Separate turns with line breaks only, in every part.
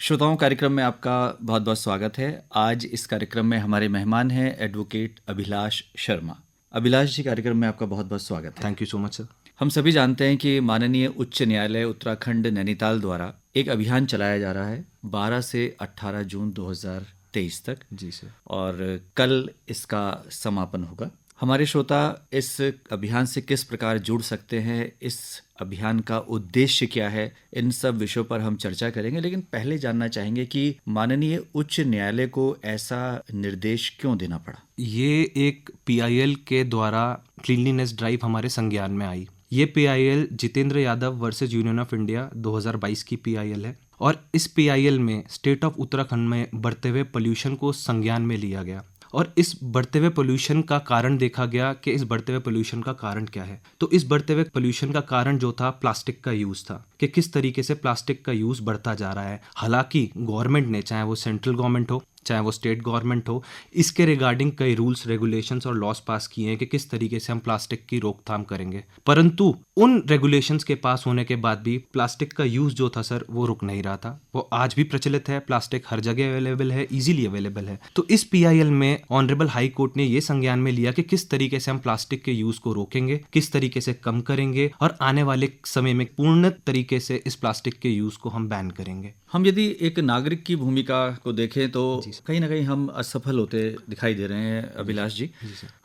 श्रोताओं, कार्यक्रम में आपका बहुत बहुत स्वागत है। आज इस कार्यक्रम में हमारे मेहमान हैं एडवोकेट अभिलाष शर्मा। अभिलाष जी, कार्यक्रम में आपका बहुत बहुत स्वागत है।
Thank you so much sir.
हम सभी जानते हैं कि माननीय उच्च न्यायालय उत्तराखंड नैनीताल द्वारा एक अभियान चलाया जा रहा है 12 से 18 जून 2023 तक।
जी सर।
और कल इसका समापन होगा। हमारे श्रोता इस अभियान से किस प्रकार जुड़ सकते हैं, इस अभियान का उद्देश्य क्या है, इन सब विषयों पर हम चर्चा करेंगे। लेकिन पहले जानना चाहेंगे कि माननीय उच्च न्यायालय को ऐसा निर्देश क्यों देना पड़ा।
ये एक पीआईएल के द्वारा क्लीनलीनेस ड्राइव हमारे संज्ञान में आई। ये PIL Jitendra Yadav versus union of India 2022 की पीआईएल है और इस पीआईएल में स्टेट ऑफ उत्तराखंड में बढ़ते हुए पोल्यूशन को संज्ञान में लिया गया और इस बढ़ते हुए पोल्यूशन का कारण देखा गया कि इस बढ़ते हुए पोल्यूशन का कारण क्या है। तो इस बढ़ते हुए पोल्यूशन का कारण जो था प्लास्टिक का यूज़ था, कि किस तरीके से प्लास्टिक का यूज़ बढ़ता जा रहा है। हालांकि गवर्नमेंट ने, चाहे वो सेंट्रल गवर्नमेंट हो चाहे वो स्टेट गवर्नमेंट हो, इसके रिगार्डिंग कई रूल्स, रेगुलेशंस और लॉस पास किए हैं कि किस तरीके से हम प्लास्टिक की रोकथाम करेंगे। परंतु उन रेगुलेशंस के पास होने के बाद भी प्लास्टिक का यूज़ जो था सर, वो रुक नहीं रहा था। वो आज भी प्रचलित है, प्लास्टिक हर जगह अवेलेबल है, इजीली अवेलेबल है। तो इस पीआईएल में ऑनरेबल हाई कोर्ट ने ये संज्ञान में लिया कि किस तरीके से हम प्लास्टिक के यूज़ को रोकेंगे, किस तरीके से कम करेंगे और आने वाले समय में पूर्ण तरीके से इस प्लास्टिक के यूज़ को हम बैन करेंगे।
हम यदि एक नागरिक की भूमिका को देखें तो कहीं ना कहीं हम असफल होते दिखाई दे रहे हैं। अभिलाष जी,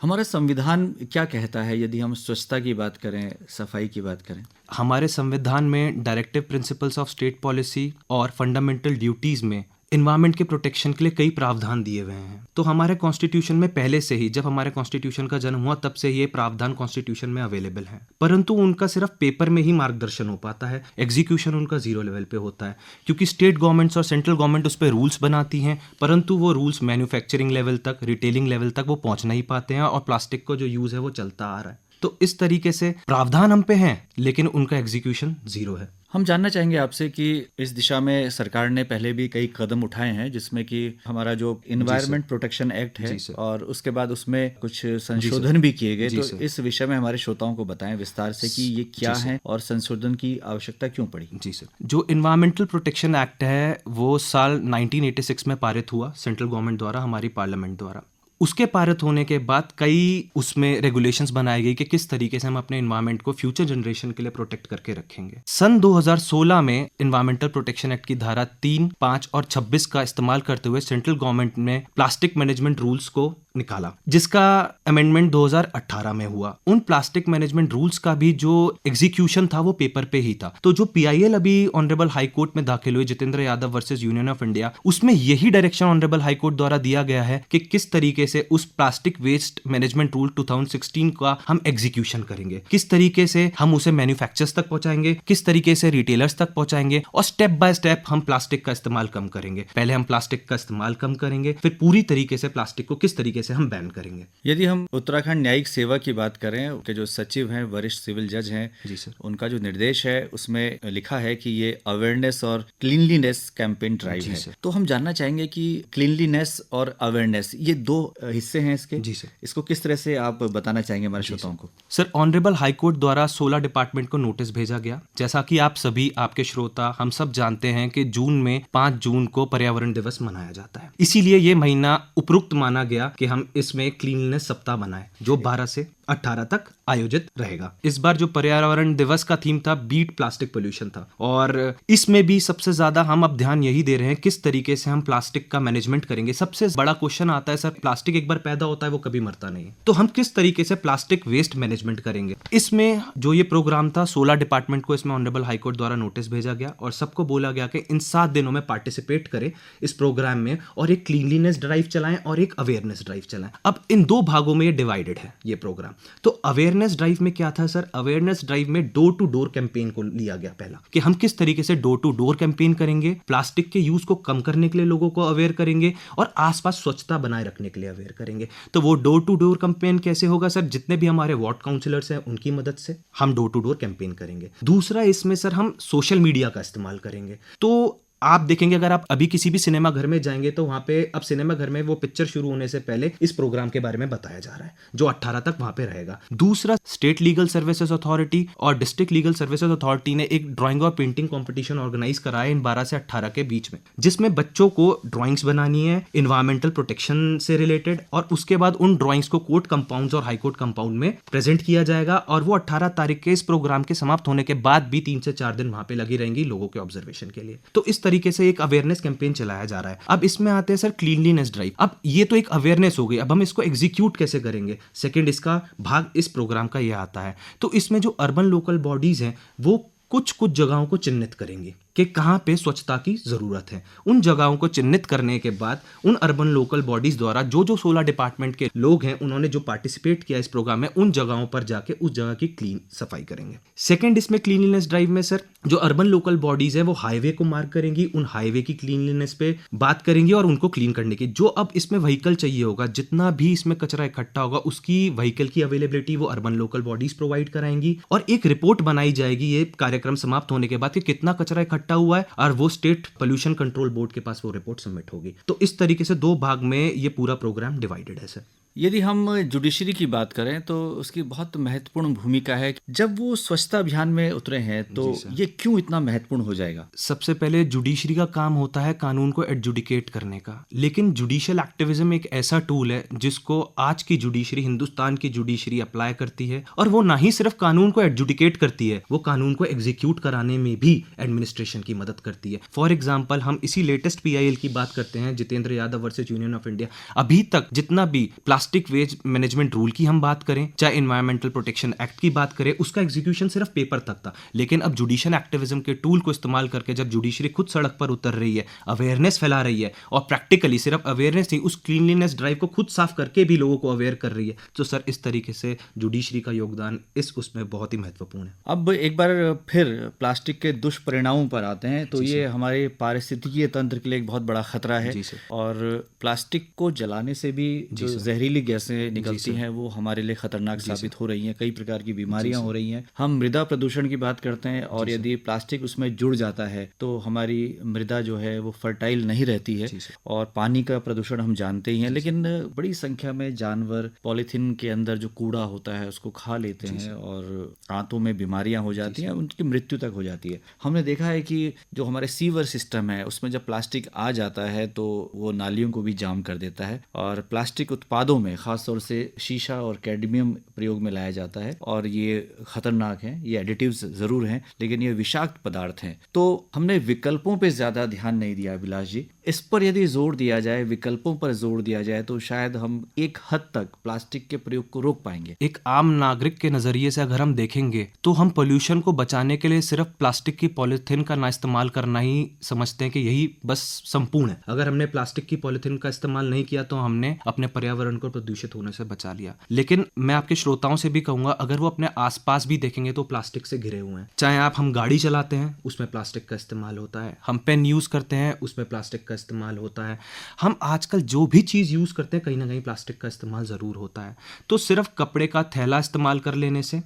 हमारा संविधान क्या कहता है यदि हम स्वच्छता की बात करें, सफाई की बात करें?
हमारे संविधान में directive principles of state policy और फंडामेंटल ड्यूटीज में एनवायरनमेंट के प्रोटेक्शन के लिए कई प्रावधान दिए हुए हैं। तो हमारे कॉन्स्टिट्यूशन में पहले से ही, जब हमारे कॉन्स्टिट्यूशन का जन्म हुआ तब से ये प्रावधान कॉन्स्टिट्यूशन में अवेलेबल है, परंतु उनका सिर्फ पेपर में ही मार्गदर्शन हो पाता है, एग्जीक्यूशन उनका जीरो लेवल पे होता है। क्योंकि स्टेट गवर्नमेंट्स और सेंट्रल गवर्नमेंट उस पर रूल्स बनाती हैं, परंतु वो रूल्स मैन्युफैक्चरिंग लेवल तक, रिटेलिंग लेवल तक वो पहुंच नहीं पाते हैं और प्लास्टिक का जो यूज है वो चलता आ रहा है। तो इस तरीके से प्रावधान हम पे हैं लेकिन उनका एग्जीक्यूशन जीरो है।
हम जानना चाहेंगे आपसे कि इस दिशा में सरकार ने पहले भी कई कदम उठाए हैं, जिसमें कि हमारा जो इन्वायरमेंट प्रोटेक्शन एक्ट है और उसके बाद उसमें कुछ संशोधन भी किए गए। तो इस विषय में हमारे श्रोताओं को बताएं विस्तार से कि ये क्या है और संशोधन की आवश्यकता क्यों पड़ी।
जी सर, जो इन्वायरमेंटल प्रोटेक्शन एक्ट है वो साल 1986 में पारित हुआ सेंट्रल गवर्नमेंट द्वारा, हमारी पार्लियामेंट द्वारा। उसके पारित होने के बाद कई उसमें रेगुलेशंस बनाई गई कि किस तरीके से हम अपने एनवायरनमेंट को फ्यूचर जनरेशन के लिए प्रोटेक्ट करके रखेंगे। सन 2016 में एनवायरमेंटल प्रोटेक्शन एक्ट की धारा 3, 5 और 26 का इस्तेमाल करते हुए सेंट्रल गवर्नमेंट ने प्लास्टिक मैनेजमेंट रूल्स को निकाला, जिसका अमेंडमेंट 2018 में हुआ। उन प्लास्टिक मैनेजमेंट रूल्स का भी जो एग्जीक्यूशन था वो पेपर पे ही था। तो जो पीआईएल अभी ऑनरेबल हाई कोर्ट में दाखिल हुए, Jitendra Yadav versus union of India, उसमें यही डायरेक्शन ऑनरेबल हाई कोर्ट द्वारा दिया गया है कि किस तरीके से उस प्लास्टिक वेस्ट मैनेजमेंट रूल 2016 का हम एग्जीक्यूशन करेंगे, किस तरीके से हम उसे मैन्युफैक्चरर्स तक पहुंचाएंगे, किस तरीके से रिटेलर्स तक पहुंचाएंगे और स्टेप बाय स्टेप हम प्लास्टिक का इस्तेमाल कम करेंगे। पहले हम प्लास्टिक का इस्तेमाल कम करेंगे, फिर पूरी तरीके से प्लास्टिक को किस तरीके से हम बैन करेंगे।
यदि हम उत्तराखंड न्यायिक सेवा की बात करें, उनके जो सचिव हैं, वरिष्ठ सिविल जज हैं,
जी सर,
उनका जो निर्देश है उसमें लिखा है कि ये अवेयरनेस और क्लीनलीनेस कैंपेन ड्राइव है। तो हम जानना चाहेंगे कि क्लीनलीनेस और अवेयरनेस ये दो हिस्से हैं इसके।
जी सर,
इसको किस तरह से आप बताना चाहेंगे हमारे श्रोताओं को?
सर, ऑनरेबल हाई कोर्ट द्वारा 16 डिपार्टमेंट को नोटिस भेजा गया। जैसा कि आप सभी, आपके श्रोता, हम सब जानते हैं कि जून में 5 जून को पर्यावरण दिवस मनाया जाता है। इसीलिए ये महीना उपयुक्त माना गया कि हम इसमें क्लीनलीनेस सप्ताह बनाएं, जो 12 से 18 तक आयोजित रहेगा। इस बार जो पर्यावरण दिवस का थीम था, बीट प्लास्टिक पोल्यूशन था, और इसमें भी सबसे ज्यादा हम अब ध्यान यही दे रहे हैं किस तरीके से हम प्लास्टिक का मैनेजमेंट करेंगे। सबसे बड़ा क्वेश्चन आता है सर, प्लास्टिक एक बार पैदा होता है वो कभी मरता नहीं है, तो हम किस तरीके से प्लास्टिक वेस्ट मैनेजमेंट करेंगे। इसमें जो ये प्रोग्राम था, 16 डिपार्टमेंट को इसमें ऑनरेबल हाई कोर्ट द्वारा नोटिस भेजा गया और सबको बोला गया कि इन 7 दिनों में पार्टिसिपेट करें इस प्रोग्राम में और एक क्लीनलीनेस ड्राइव चलाएं और एक अवेयरनेस ड्राइव चलाएं। अब इन 2 भागों में ये डिवाइडेड है ये प्रोग्राम। तो अवेयरनेस ड्राइव में क्या था सर, अवेयरनेस ड्राइव में डोर टू डोर कैंपेन को लिया गया पहला, कि हम किस तरीके से डोर टू डोर कैंपेन करेंगे, प्लास्टिक के यूज को कम करने के लिए लोगों को अवेयर करेंगे और आसपास स्वच्छता बनाए रखने के लिए अवेयर करेंगे। तो वो डोर टू डोर कैंपेन कैसे होगा सर, जितने भी हमारे वार्ड काउंसिलर्स हैं उनकी मदद से हम डोर टू डोर कैंपेन करेंगे। दूसरा, इसमें सर हम सोशल मीडिया का इस्तेमाल करेंगे। तो आप देखेंगे अगर आप अभी किसी भी सिनेमा घर में जाएंगे तो वहां पे अब सिनेमा घर में वो पिक्चर शुरू होने से पहले इस प्रोग्राम के बारे में बताया जा रहा है जो 18 तक वहां पे रहेगा। दूसरा, स्टेट लीगल सर्विसेज अथॉरिटी और डिस्ट्रिक्ट लीगल सर्विसेज अथॉरिटी ने एक ड्राइंग और पेंटिंग कंपटीशन ऑर्गेनाइज कराया इन 12 से 18 के बीच में, जिसमें बच्चों को ड्राइंग्स बनानी है एनवायरमेंटल प्रोटेक्शन से रिलेटेड, और उसके बाद उन ड्राइंग्स को कोर्ट कंपाउंड्स और हाई कोर्ट कंपाउंड में प्रेजेंट किया जाएगा, और वो 18 तारीख के इस प्रोग्राम के समाप्त होने के बाद भी 3 से 4 दिन वहां पे लगी रहेंगी लोगों के ऑब्जर्वेशन के लिए। तो इस तरीके से एक अवेयरनेस कैंपेन चलाया जा रहा है। अब इसमें आते हैं सर क्लीनलीनेस ड्राइव। अब ये तो एक अवेयरनेस हो गई, अब हम इसको एग्जीक्यूट कैसे करेंगे, सेकंड इसका भाग इस प्रोग्राम का ये आता है। तो इसमें जो अर्बन लोकल बॉडीज हैं वो कुछ जगहों को चिन्हित करेंगी कि कहाँ पे स्वच्छता की जरूरत है। उन जगहों को चिन्हित करने के बाद उन अर्बन लोकल बॉडीज द्वारा जो 16 डिपार्टमेंट के लोग हैं उन्होंने जो पार्टिसिपेट किया इस प्रोग्राम में, उन जगहों पर जाके उस जगह की क्लीन सफाई करेंगे। सेकंड, इसमें क्लीनलीनेस ड्राइव में सर जो अर्बन लोकल बॉडीज है वो हाईवे को मार्क करेंगी, उन हाईवे की क्लीनलीनेस पे बात करेंगी और उनको क्लीन करने की। जो अब इसमें व्हीकल चाहिए होगा, जितना भी इसमें कचरा इकट्ठा होगा, उसकी व्हीकल की अवेलेबिलिटी वो अर्बन लोकल बॉडीज प्रोवाइड कराएंगी, और एक रिपोर्ट बनाई जाएगी ये कार्यक्रम समाप्त होने के बाद कि कितना कचरा इकट्ठा हुआ है, और वो स्टेट पोल्यूशन कंट्रोल बोर्ड के पास वो रिपोर्ट सबमिट होगी। तो इस तरीके से 2 भाग में ये पूरा प्रोग्राम डिवाइडेड है सर।
यदि हम जुडिशरी की बात करें तो उसकी बहुत महत्वपूर्ण भूमिका है। जब वो स्वच्छता अभियान में उतरे हैं तो ये क्यों इतना महत्वपूर्ण हो जाएगा?
सबसे पहले जुडिशरी का काम होता है कानून को एडजुडिकेट करने का, लेकिन जुडिशियल एक्टिविज्म एक ऐसा टूल है जिसको आज की जुडिशरी, हिंदुस्तान की जुडिशरी अप्लाई करती है, और वो ना ही सिर्फ कानून को एडजुडिकेट करती है, वो कानून को एग्जीक्यूट कराने में भी एडमिनिस्ट्रेशन की मदद करती है। फॉर एग्जाम्पल, हम इसी लेटेस्ट PIL की बात करते हैं, Jitendra Yadav versus union of India. अभी तक जितना भी प्लास्टिक वेस्ट मैनेजमेंट रूल की हम बात करें, चाहे एनवायरमेंटल प्रोटेक्शन एक्ट की बात करें, उसका एग्जीक्यूशन सिर्फ पेपर तक था। लेकिन अब जुडिशियल एक्टिविज्म के टूल को इस्तेमाल करके जब जुडिशरी खुद सड़क पर उतर रही है, अवेयरनेस फैला रही है, और प्रैक्टिकली सिर्फ अवेयरनेस नहीं, उस क्लीनलीनेस ड्राइव को खुद साफ करके भी लोगों को अवेयर कर रही है, तो सर इस तरीके से जुडिशरी का योगदान उसमें बहुत ही महत्वपूर्ण है।
अब एक बार फिर प्लास्टिक के दुष्परिणामों पर आते हैं तो ये हमारे पारिस्थितिकीय तंत्र के लिए एक बहुत बड़ा खतरा है, और प्लास्टिक को जलाने से भी जो जहरीली गैसें निकलती हैं वो हमारे लिए खतरनाक साबित हो रही हैं, कई प्रकार की बीमारियां हो रही हैं। हम मृदा प्रदूषण की बात करते हैं, और यदि प्लास्टिक उसमें जुड़ जाता है तो हमारी मृदा जो है वो फर्टाइल नहीं रहती है, और पानी का प्रदूषण हम जानते ही हैं। लेकिन बड़ी संख्या में जानवर पॉलीथीन के अंदर जो कूड़ा होता है उसको खा लेते हैं, और आंतों में बीमारियां हो जाती हैं, उनकी मृत्यु तक हो जाती है। हमने देखा है कि जो हमारे सीवर सिस्टम है उसमें जब प्लास्टिक आ जाता है तो वो नालियों को भी जाम कर देता है, और प्लास्टिक उत्पादों में खास तौर से शीशा और कैडमियम प्रयोग में लाया जाता है, और ये खतरनाक है। ये एडिटिव्स जरूर हैं लेकिन ये विषाक्त पदार्थ हैं। तो हमने विकल्पों पे ज्यादा ध्यान नहीं दिया अभिलाष जी। इस पर यदि जोर दिया जाए, विकल्पों पर जोर दिया जाए, तो शायद हम एक हद तक प्लास्टिक के प्रयोग को रोक पाएंगे।
एक आम नागरिक के नजरिए से अगर हम देखेंगे तो हम पोल्यूशन को बचाने के लिए सिर्फ प्लास्टिक की पॉलीथीन का ना इस्तेमाल करना ही समझते हैं कि यही बस संपूर्ण है। अगर हमने प्लास्टिक की पॉलीथीन का इस्तेमाल नहीं किया तो हमने अपने पर्यावरण को प्रदूषित होने से बचा लिया। लेकिन मैं आपके श्रोताओं से भी कहूंगा, अगर वो अपने आसपास भी देखेंगे तो प्लास्टिक से घिरे हुए हैं। चाहे हम गाड़ी चलाते हैं उसमें प्लास्टिक का इस्तेमाल होता है, हम पेन यूज करते हैं उसमें प्लास्टिक का इस्तेमाल होता है, हम आजकल जो भी चीज यूज करते हैं कहीं ना कहीं प्लास्टिक का इस्तेमाल जरूर होता है। तो सिर्फ कपड़े का थैला इस्तेमाल कर लेने से,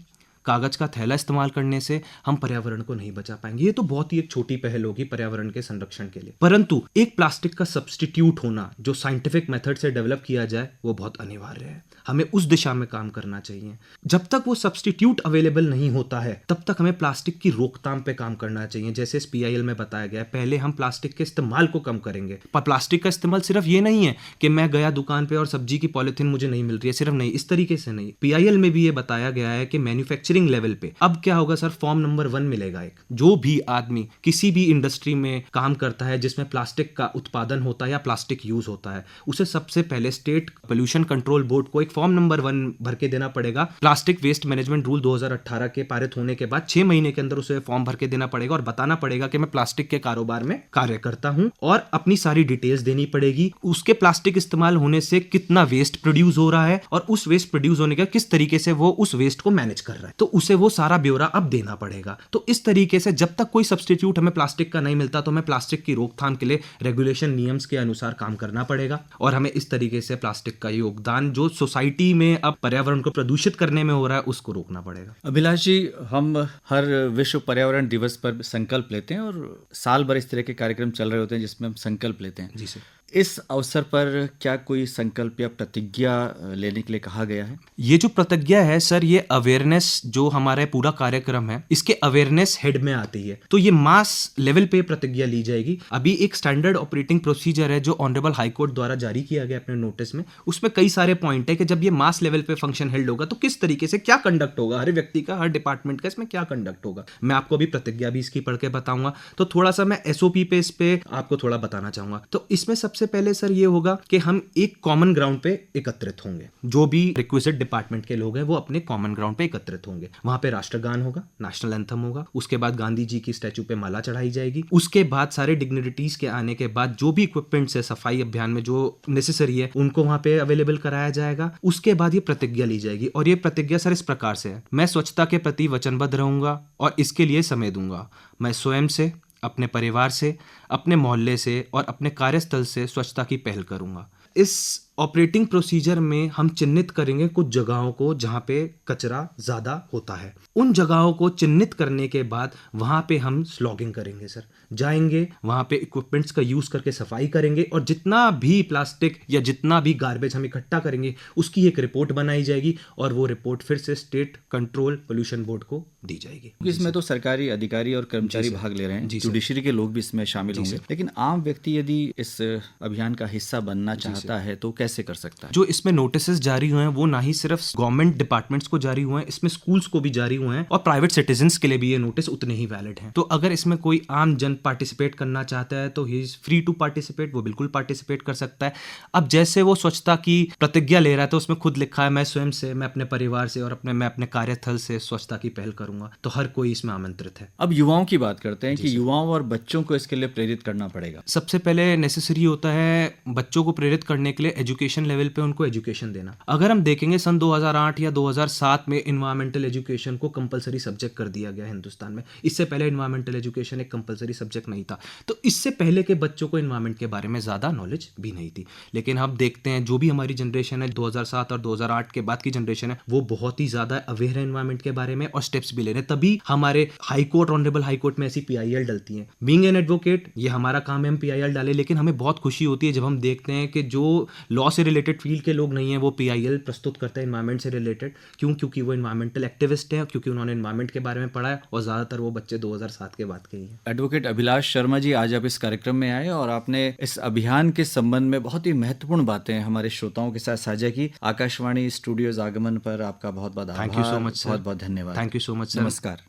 कागज का थैला इस्तेमाल करने से हम पर्यावरण को नहीं बचा पाएंगे। ये तो बहुत ही एक छोटी पहल होगी पर्यावरण के संरक्षण के लिए, परंतु एक प्लास्टिक का सब्स्टिट्यूट होना जो साइंटिफिक मेथड से डेवलप किया जाए वो बहुत अनिवार्य है। हमें उस दिशा में काम करना चाहिए। जब तक वो सब्स्टिट्यूट अवेलेबल नहीं होता है तब तक हमें प्लास्टिक की रोकथाम पे काम करना चाहिए। जैसे इस PIL में बताया गया है, पहले हम प्लास्टिक के इस्तेमाल को कम करेंगे। पर प्लास्टिक का इस्तेमाल सिर्फ ये नहीं है कि मैं गया दुकान पे और सब्जी की पॉलीथीन मुझे नहीं मिल रही है, सिर्फ नहीं, इस तरीके से नहीं। PIL में भी ये बताया गया है कि मैन्युफैक्चरिंग लेवल पे अब क्या होगा सर, फॉर्म नंबर 1 मिलेगा। एक जो भी आदमी किसी भी इंडस्ट्री में काम करता है जिसमें प्लास्टिक का उत्पादन होता है या प्लास्टिक यूज होता है, उसे सबसे पहले स्टेट पोल्यूशन कंट्रोल बोर्ड को एक फॉर्म नंबर 1 भर के देना पड़ेगा। प्लास्टिक वेस्ट मैनेजमेंट रूल 2018 के पारित होने के बाद 6 महीने के अंदर उसे फॉर्म भर के देना पड़ेगा और बताना पड़ेगा कि मैं प्लास्टिक के कारोबार में कार्य करता हूं, और अपनी सारी डिटेल्स देनी पड़ेगी। उसके प्लास्टिक इस्तेमाल होने से कितना वेस्ट प्रोड्यूस हो रहा है और उस वेस्ट प्रोड्यूस होने का किस तरीके से वो उस वेस्ट को मैनेज कर रहा है। तो उसे वो सारा ब्यौरा अब देना पड़ेगा। तो इस तरीके से जब तक कोई सब्स्टिट्यूट हमें प्लास्टिक का नहीं मिलता तो हमें प्लास्टिक की रोकथाम के लिए रेगुलेशन नियम्स के अनुसार काम करना पड़ेगा, और हमें इस तरीके से प्लास्टिक का योगदान जो सोसाइटी में अब पर्यावरण को प्रदूषित करने में हो रहा है उसको रोकना पड़ेगा।
अभिलाष जी, हम हर विश्व पर्यावरण दिवस पर संकल्प लेते हैं और साल भर इस तरह के कार्यक्रम चल रहे होते हैं जिसमें हम संकल्प लेते हैं।
जी सर।
इस अवसर पर क्या कोई संकल्प या प्रतिज्ञा लेने के लिए कहा गया है?
ये जो प्रतिज्ञा है सर, ये अवेयरनेस जो हमारा पूरा कार्यक्रम है इसके अवेयरनेस हेड में आती है, तो ये मास लेवल पे प्रतिज्ञा ली जाएगी। अभी एक स्टैंडर्ड ऑपरेटिंग प्रोसीजर है जो ऑनरेबल हाई कोर्ट द्वारा जारी किया गया अपने नोटिस में, उसमें कई सारे पॉइंट है कि जब ये मास लेवल पे फंक्शन हेल्ड होगा तो किस तरीके से क्या कंडक्ट होगा, हर व्यक्ति का, हर डिपार्टमेंट का इसमें क्या कंडक्ट होगा। मैं आपको अभी प्रतिज्ञा भी इसकी पढ़ के बताऊंगा, तो थोड़ा सा मैं SOP पे इस पे आपको थोड़ा बताना चाहूंगा। तो इसमें सबसे पहले सर ये होगा कि हम एक कॉमन ग्राउंड पे एकत्रित होंगे, जो भी रिक्विजिट डिपार्टमेंट के लोग हैं वो अपने कॉमन ग्राउंड पे एकत्रित होंगे। वहां पे राष्ट्रगान होगा, नेशनल एंथम होगा, उसके बाद गांधी जी की स्टैचू पे माला चढ़ाई जाएगी, उसके बाद सारे डिग्निटीज के आने के बाद जो भी इक्विपमेंट्स है सफाई अभियान में जो नेसेसरी है उनको वहां पे अवेलेबल कराया जाएगा। उसके बाद ये प्रतिज्ञा ली जाएगी, और ये प्रतिज्ञा सर इस प्रकार से है, मैं स्वच्छता के प्रति वचनबद्ध रहूंगा और इसके लिए समय दूंगा। मैं स्वयं से, अपने परिवार से, अपने मोहल्ले से और अपने कार्यस्थल से स्वच्छता की पहल करूंगा। इस ऑपरेटिंग प्रोसीजर में हम चिन्हित करेंगे कुछ जगहों को जहां पे कचरा ज्यादा होता है। उन जगहों को चिन्हित करने के बाद वहां पे हम स्लॉगिंग करेंगे सर, जाएंगे वहां पे इक्विपमेंट्स का यूज करके सफाई करेंगे, और जितना भी प्लास्टिक या जितना भी गार्बेज हम इकट्ठा करेंगे उसकी एक रिपोर्ट बनाई जाएगी, और वो रिपोर्ट फिर से स्टेट कंट्रोल पोल्यूशन बोर्ड को दी जाएगी।
इसमें तो सरकारी अधिकारी और कर्मचारी भाग ले रहे हैं, जुडिशरी के लोग भी इसमें शामिल होंगे, लेकिन आम व्यक्ति यदि इस अभियान का हिस्सा बनना चाहता है तो कैसे कर सकता है?
जो इसमें नोटिसेस जारी हुए हैं वो ना ही सिर्फ गवर्नमेंट डिपार्टमेंट्स को जारी हुए हैं, इसमें स्कूल्स को भी जारी हुए हैं, और प्राइवेट सिटीजन्स के लिए भी ये नोटिस उतने ही वैलिड हैं। तो अगर इसमें कोई आम जन पार्टिसिपेट करना चाहता है तो he is free to participate, वो बिल्कुल पार्टिसिपेट कर सकता है। अब जैसे वो स्वच्छता की प्रतिज्ञा ले रहा है तो उसमें खुद लिखा है मैं स्वयं से, मैं अपने परिवार से और मैं अपने कार्यस्थल से स्वच्छता की पहल करूंगा, तो हर कोई इसमें आमंत्रित है।
अब युवाओं की बात करते हैं कि युवाओं और बच्चों को इसके लिए प्रेरित करना पड़ेगा।
सबसे पहले नेसेसरी होता है बच्चों को प्रेरित करने के लिए एजुकेशन लेवल पे उनको एजुकेशन देना। अगर हम देखेंगे सन 2008 या 2007 में इन्वायरमेंटल एजुकेशन को कंपलसरी सब्जेक्ट कर दिया गया हिंदुस्तान में। इससे पहले इन्वायरमेंटल एजुकेशन एक कंपलसरी सब्जेक्ट नहीं था, तो इससे पहले के बच्चों को इन्वायरमेंट के बारे में ज़्यादा नॉलेज भी नहीं थी। लेकिन हम देखते हैं जो भी हमारी जनरेशन है 2007 और 2008 के बाद की जनरेशन है वो बहुत ही ज़्यादा अवेयर है इन्वायरमेंट के बारे में और स्टेप्स भी ले रहे हैं, तभी हमारे high court, honourable high court में ऐसी PIL डलती हैं। बीइंग एन एडवोकेट ये हमारा काम है, हम PIL डालें, लेकिन हमें बहुत खुशी होती है जब हम देखते हैं कि जो लॉ से रिलेटेड फील्ड के लोग नहीं हैं वो PIL प्रस्तुत करते हैं इन्वायरमेंट से रिलेटेड। क्यों? क्योंकि वो इन्वायरमेंटल एक्टिविस्ट हैं, क्योंकि उन्होंने इन्वायरमेंट के बारे में पढ़ा है, और ज़्यादातर वो बच्चे 2007 के बाद के ही हैं।
एडवोकेट अभिलाष शर्मा जी, आज आप इस कार्यक्रम में आए और आपने इस अभियान के संबंध में बहुत ही महत्वपूर्ण बातें हमारे श्रोताओं के साथ साझा की। आकाशवाणी स्टूडियोज आगमन पर आपका बहुत बहुत आभार।
Thank you so much sir.
बहुत बहुत धन्यवाद।
Thank you so much sir.
नमस्कार।